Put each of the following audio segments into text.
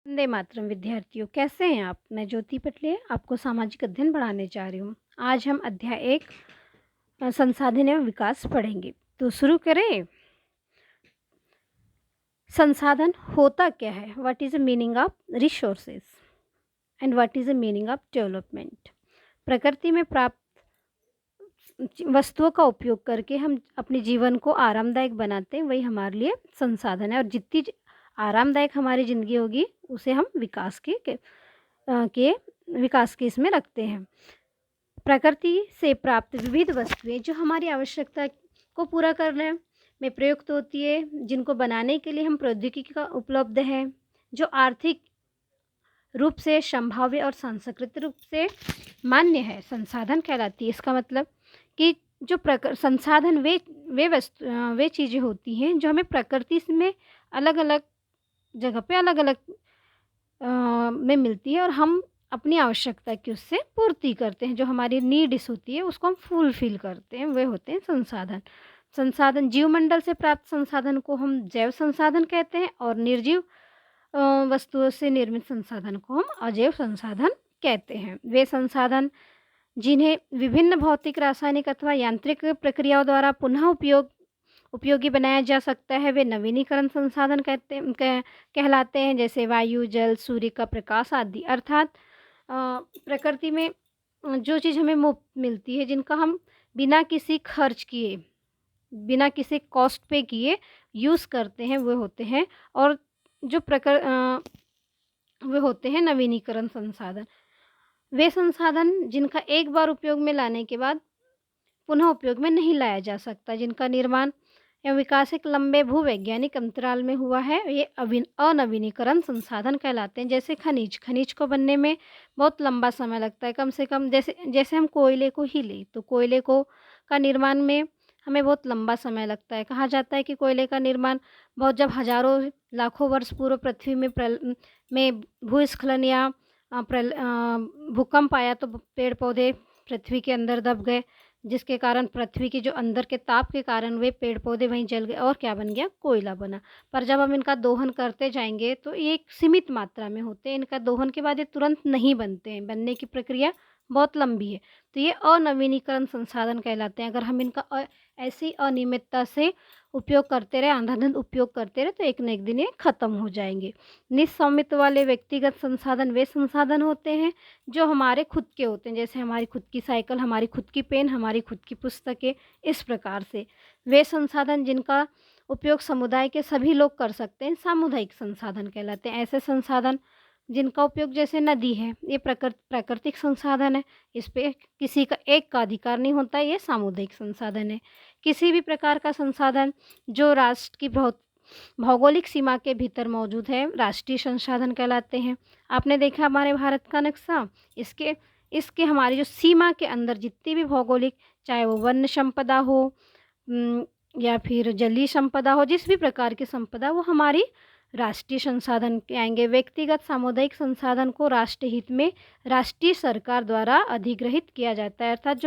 वंदे मातरम विद्यार्थियों, कैसे हैं आप? मैं ज्योति पटले आपको सामाजिक अध्ययन पढ़ाने जा रही हूँ। आज हम अध्याय 1 संसाधन एवं विकास पढ़ेंगे। तो शुरू करें। संसाधन होता क्या है? What is the meaning of resources and what is the meaning of development? प्रकृति में प्राप्त वस्तुओं का उपयोग करके हम अपने जीवन को आरामदायक बनाते हैं, वही हमारे लिए संसाधन है। और जितनी आरामदायक हमारी ज़िंदगी होगी उसे हम विकास के इसमें रखते हैं। प्रकृति से प्राप्त विविध वस्तुएं जो हमारी आवश्यकता को पूरा करने में प्रयुक्त होती है, जिनको बनाने के लिए हम प्रौद्योगिकी का उपलब्ध है, जो आर्थिक रूप से संभाव्य और सांस्कृतिक रूप से मान्य है, संसाधन कहलाती है। इसका मतलब कि जो संसाधन वे चीज़ें होती हैं जो हमें प्रकृति में अलग अलग जगह पे अलग अलग में मिलती है और हम अपनी आवश्यकता की उससे पूर्ति करते हैं। जो हमारी नीड्स होती है उसको हम फुलफिल करते हैं, वे होते हैं संसाधन। संसाधन जीवमंडल से प्राप्त संसाधन को हम जैव संसाधन कहते हैं और निर्जीव वस्तुओं से निर्मित संसाधन को हम अजैव संसाधन कहते हैं। वे संसाधन जिन्हें विभिन्न भौतिक, रासायनिक अथवा यांत्रिक प्रक्रियाओं द्वारा पुनः उपयोगी बनाया जा सकता है, वे नवीनीकरण संसाधन कहलाते हैं, जैसे वायु, जल, सूर्य का प्रकाश आदि। अर्थात प्रकृति में जो चीज़ हमें मुफ्त मिलती है, जिनका हम बिना किसी खर्च किए, बिना किसी कॉस्ट पे किए यूज़ करते हैं, वे होते हैं। और जो वे होते हैं नवीनीकरण संसाधन। वे संसाधन जिनका एक बार उपयोग में लाने के बाद पुनः उपयोग में नहीं लाया जा सकता, जिनका निर्माण या विकास एक लंबे भूवैज्ञानिक अंतराल में हुआ है, ये अनवीनीकरण संसाधन कहलाते हैं। जैसे खनिज को बनने में बहुत लंबा समय लगता है, कम से कम जैसे हम कोयले को ही लें तो कोयले को का निर्माण में हमें बहुत लंबा समय लगता है। कहा जाता है कि कोयले का निर्माण जब हजारों लाखों वर्ष पूर्व पृथ्वी में भूस्खलन या भूकंप आया तो पेड़ पौधे पृथ्वी के अंदर दब गए, जिसके कारण पृथ्वी के जो अंदर के ताप के कारण वे पेड़ पौधे वहीं जल गए और क्या बन गया? कोयला बना। पर जब हम इनका दोहन करते जाएंगे तो ये एक सीमित मात्रा में होते हैं। इनका दोहन के बाद ये तुरंत नहीं बनते हैं, बनने की प्रक्रिया बहुत लंबी है। तो ये अनवीनीकरण संसाधन कहलाते हैं। अगर हम इनका ऐसी अनियमितता से उपयोग करते रहे, अंधाधुंध उपयोग करते रहे, तो एक न एक दिन ये खत्म हो जाएंगे। निस्वामित्व वाले व्यक्तिगत संसाधन वे संसाधन होते हैं जो हमारे खुद के होते हैं, जैसे हमारी खुद की साइकिल, हमारी खुद की पेन, हमारी खुद की पुस्तकें। इस प्रकार से वे संसाधन जिनका उपयोग समुदाय के सभी लोग कर सकते हैं, सामुदायिक संसाधन कहलाते हैं। ऐसे संसाधन जिनका उपयोग, जैसे नदी है, ये प्राकृतिक संसाधन है, इस पे किसी का एक का अधिकार नहीं होता, ये सामुदायिक संसाधन है। किसी भी प्रकार का संसाधन जो राष्ट्र की भौगोलिक सीमा के भीतर मौजूद है, राष्ट्रीय संसाधन कहलाते हैं। आपने देखा हमारे भारत का नक्शा, इसके हमारी जो सीमा के अंदर जितनी भी भौगोलिक, चाहे वो वन्य संपदा हो या फिर जलीय संपदा हो, जिस भी प्रकार की संपदा, वो हमारी राष्ट्रीय संसाधन के आएंगे। व्यक्तिगत सामुदायिक संसाधन को राष्ट्र हित में राष्ट्रीय सरकार द्वारा अधिग्रहित किया जाता है। अर्थात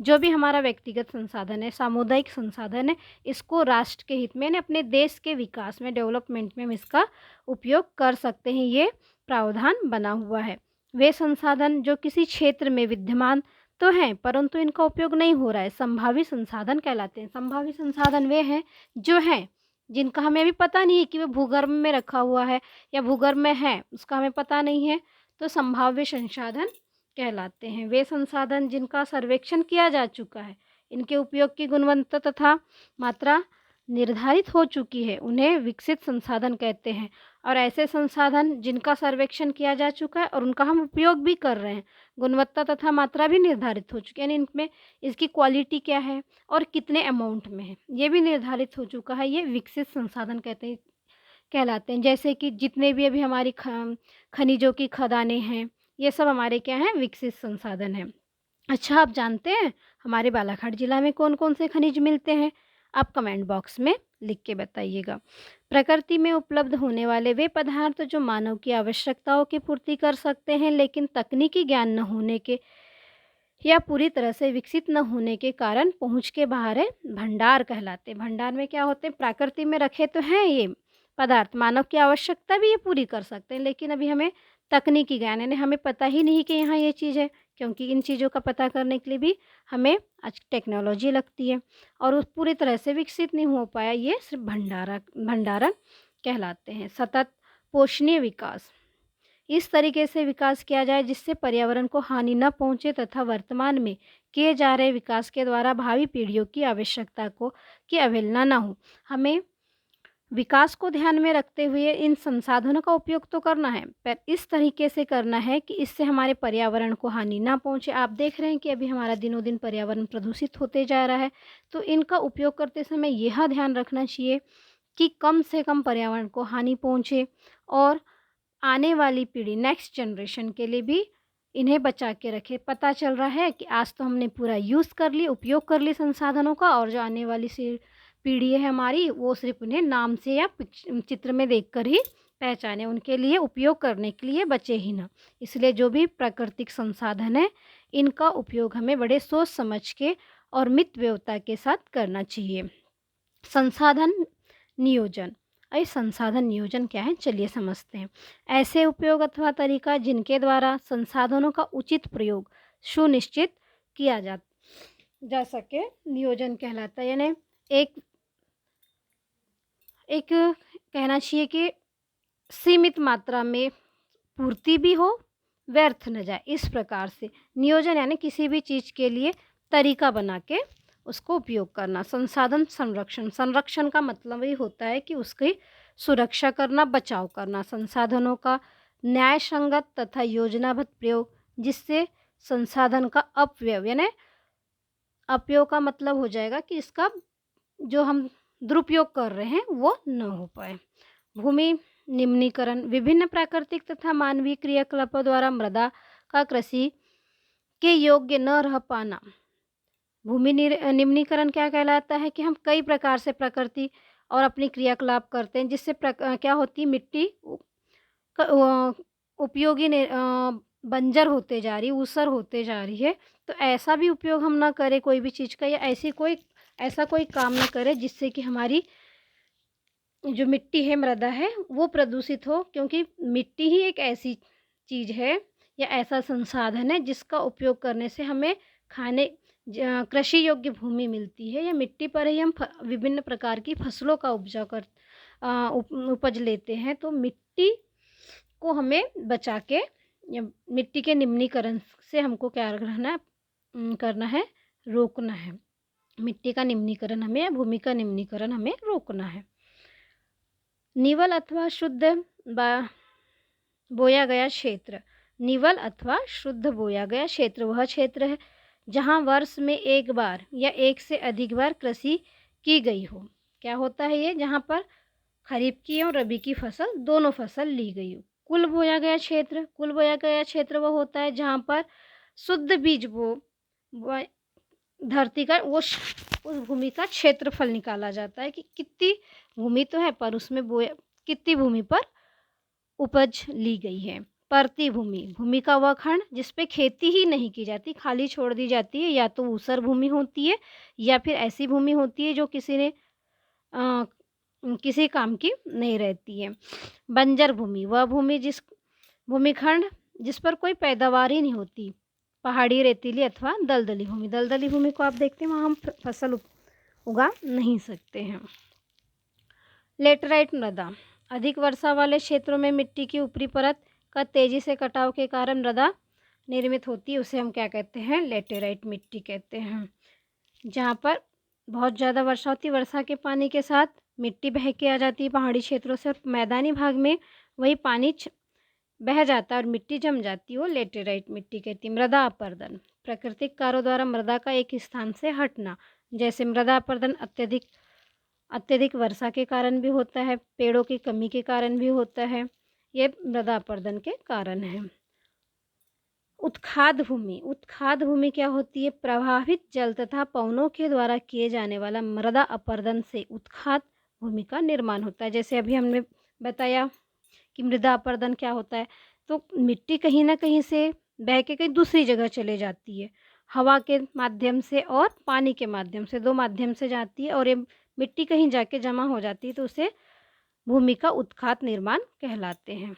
जो भी हमारा व्यक्तिगत संसाधन है, सामुदायिक संसाधन है, इसको राष्ट्र के हित में यानी अपने देश के विकास में, डेवलपमेंट में हम इसका उपयोग कर सकते हैं, ये प्रावधान बना हुआ है। वे संसाधन जो किसी क्षेत्र में विद्यमान तो हैं परंतु इनका उपयोग नहीं हो रहा है, संभावित संसाधन कहलाते हैं। संभावित संसाधन वे हैं जो हैं जिनका हमें अभी पता नहीं है कि वो भूगर्भ में रखा हुआ है या भूगर्भ में है, उसका हमें पता नहीं है, तो संभाव्य संसाधन कहलाते हैं। वे संसाधन जिनका सर्वेक्षण किया जा चुका है, इनके उपयोग की गुणवत्ता तथा मात्रा निर्धारित हो चुकी है, उन्हें विकसित संसाधन कहते हैं। और ऐसे संसाधन जिनका सर्वेक्षण किया जा चुका है और उनका हम उपयोग भी कर रहे हैं, गुणवत्ता तथा मात्रा भी निर्धारित हो चुकी है, यानी इनमें इसकी क्वालिटी क्या है और कितने अमाउंट में है, ये भी निर्धारित हो चुका है, ये विकसित संसाधन कहलाते हैं। जैसे कि जितने भी अभी हमारी खनिजों की खदानें हैं, ये सब हमारे क्या हैं? विकसित संसाधन हैं। अच्छा, आप जानते हैं हमारे बालाघाट जिला में कौन कौन से खनिज मिलते हैं? आप कमेंट बॉक्स में लिख के बताइएगा। प्रकृति में उपलब्ध होने वाले वे पदार्थ जो मानव की आवश्यकताओं की पूर्ति कर सकते हैं, लेकिन तकनीकी ज्ञान न होने के या पूरी तरह से विकसित न होने के कारण पहुँच के बाहर है, भंडार कहलाते हैं। भंडार में क्या होते हैं? प्रकृति में रखे तो हैं ये, पदार्थ, मानव की आवश्यकता भी ये पूरी कर सकते हैं, लेकिन अभी हमें तकनीकी ज्ञान यानी हमें पता ही नहीं कि यहाँ ये चीज़ है, क्योंकि इन चीज़ों का पता करने के लिए भी हमें आज टेक्नोलॉजी लगती है और उस पूरी तरह से विकसित नहीं हो पाया, ये सिर्फ भंडारण कहलाते हैं। सतत पोषणीय विकास, इस तरीके से विकास किया जाए जिससे पर्यावरण को हानि न पहुंचे तथा वर्तमान में किए जा रहे विकास के द्वारा भावी पीढ़ियों की आवश्यकता की अवहेलना न हो। हमें विकास को ध्यान में रखते हुए इन संसाधनों का उपयोग तो करना है, पर इस तरीके से करना है कि इससे हमारे पर्यावरण को हानि ना पहुंचे। आप देख रहे हैं कि अभी हमारा दिनों दिन पर्यावरण प्रदूषित होते जा रहा है, तो इनका उपयोग करते समय यह ध्यान रखना चाहिए कि कम से कम पर्यावरण को हानि पहुंचे और आने वाली पीढ़ी नेक्स्ट जनरेशन के लिए भी इन्हें बचा के रखे। पता चल रहा है कि आज तो हमने पूरा यूज़ कर ली, उपयोग कर ली संसाधनों का, और जो आने वाली पीढ़ी है हमारी, वो सिर्फ उन्हें नाम से या चित्र में देखकर ही पहचाने, उनके लिए उपयोग करने के लिए बचे ही ना। इसलिए जो भी प्राकृतिक संसाधन है, इनका उपयोग हमें बड़े सोच समझ के और मितव्ययिता के साथ करना चाहिए। संसाधन नियोजन। संसाधन नियोजन क्या है, चलिए समझते हैं। ऐसे उपयोग अथवा तरीका जिनके द्वारा संसाधनों का उचित प्रयोग सुनिश्चित किया जा सके, नियोजन कहलाता है। यानी एक कहना चाहिए कि सीमित मात्रा में पूर्ति भी हो, व्यर्थ न जाए, इस प्रकार से नियोजन यानी किसी भी चीज़ के लिए तरीका बना के उसको उपयोग करना। संसाधन संरक्षण, संरक्षण का मतलब ये होता है कि उसकी सुरक्षा करना, बचाव करना। संसाधनों का न्याय संगत तथा योजनाबद्ध प्रयोग जिससे संसाधन का अपव्यय यानी अपयोग का मतलब हो जाएगा कि इसका जो हम दुरुपयोग कर रहे हैं वो न हो पाए। भूमि निम्नीकरण, विभिन्न प्राकृतिक तथा मानवीय क्रियाकलापों द्वारा मृदा का कृषि के योग्य न रह पाना। भूमि निम्नीकरण क्या कहलाता है कि हम कई प्रकार से प्रकृति और अपनी क्रियाकलाप करते हैं, जिससे क्या होती है, मिट्टी उपयोगी बंजर होते जा रही, ऊसर होते जा रही है। तो ऐसा भी उपयोग हम ना करें कोई भी चीज़ का, या ऐसा कोई काम ना करें जिससे कि हमारी जो मिट्टी है, मृदा है, वो प्रदूषित हो, क्योंकि मिट्टी ही एक ऐसी चीज़ है या ऐसा संसाधन है जिसका उपयोग करने से हमें कृषि योग्य भूमि मिलती है, या मिट्टी पर ही हम विभिन्न प्रकार की फसलों का उपज लेते हैं। तो मिट्टी को हमें बचा के या मिट्टी के निम्नीकरण से हमको क्या करना है, रोकना है। मिट्टी का निम्नीकरण हमें या भूमि का निम्नीकरण हमें रोकना है। निवल अथवा शुद्ध बोया गया क्षेत्र। निवल अथवा शुद्ध बोया गया क्षेत्र वह क्षेत्र है जहाँ वर्ष में एक बार या एक से अधिक बार कृषि की गई हो। क्या होता है ये, जहाँ पर खरीफ की और रबी की फसल दोनों फसल ली गई हो। कुल बोया गया क्षेत्र वह होता है जहाँ पर शुद्ध बीज धरती का उस भूमि का क्षेत्रफल निकाला जाता है कि कितनी भूमि तो है, पर उसमें कितनी भूमि पर उपज ली गई है। परती भूमि का वह खंड जिस पे खेती ही नहीं की जाती, खाली छोड़ दी जाती है, या तो ऊसर भूमि होती है या फिर ऐसी भूमि होती है जो किसी काम की नहीं रहती है। बंजर भूमि, वह भूमिखंड जिस पर कोई पैदावार ही नहीं होती, पहाड़ी, रेतीली अथवा दलदली भूमि को आप देखते हैं वहाँ हम फसल उगा नहीं सकते हैं। लेटराइट मृदा, अधिक वर्षा वाले क्षेत्रों में मिट्टी की ऊपरी परत का तेजी से कटाव के कारण मृदा निर्मित होती है, उसे हम क्या कहते हैं, लेटेराइट मिट्टी कहते हैं। जहाँ पर बहुत ज़्यादा वर्षा होती है, वर्षा के पानी के साथ मिट्टी बह के आ जाती है पहाड़ी क्षेत्रों से, और मैदानी भाग में वही पानी बह जाता है और मिट्टी जम जाती है, वो लेटेराइट मिट्टी कहती है। मृदा अपरदन, प्राकृतिक कार्यों द्वारा मृदा का एक स्थान से हटना, जैसे मृदा अपरदन अत्यधिक वर्षा के कारण भी होता है, पेड़ों की कमी के कारण भी होता है, ये मृदा अपरदन के कारण है। उत्खाद भूमि क्या होती है, प्रभावित जल तथा पवनों के द्वारा किए जाने वाला मृदा अपरदन से उत्खाद भूमि का निर्माण होता है। जैसे अभी हमने बताया कि मृदा अपरदन क्या होता है, तो मिट्टी कहीं ना कहीं से बह के कहीं दूसरी जगह चले जाती है, हवा के माध्यम से और पानी के माध्यम से, दो माध्यम से जाती है, और ये मिट्टी कहीं जाके जमा हो जाती है, तो उसे भूमि का उत्खात निर्माण कहलाते हैं।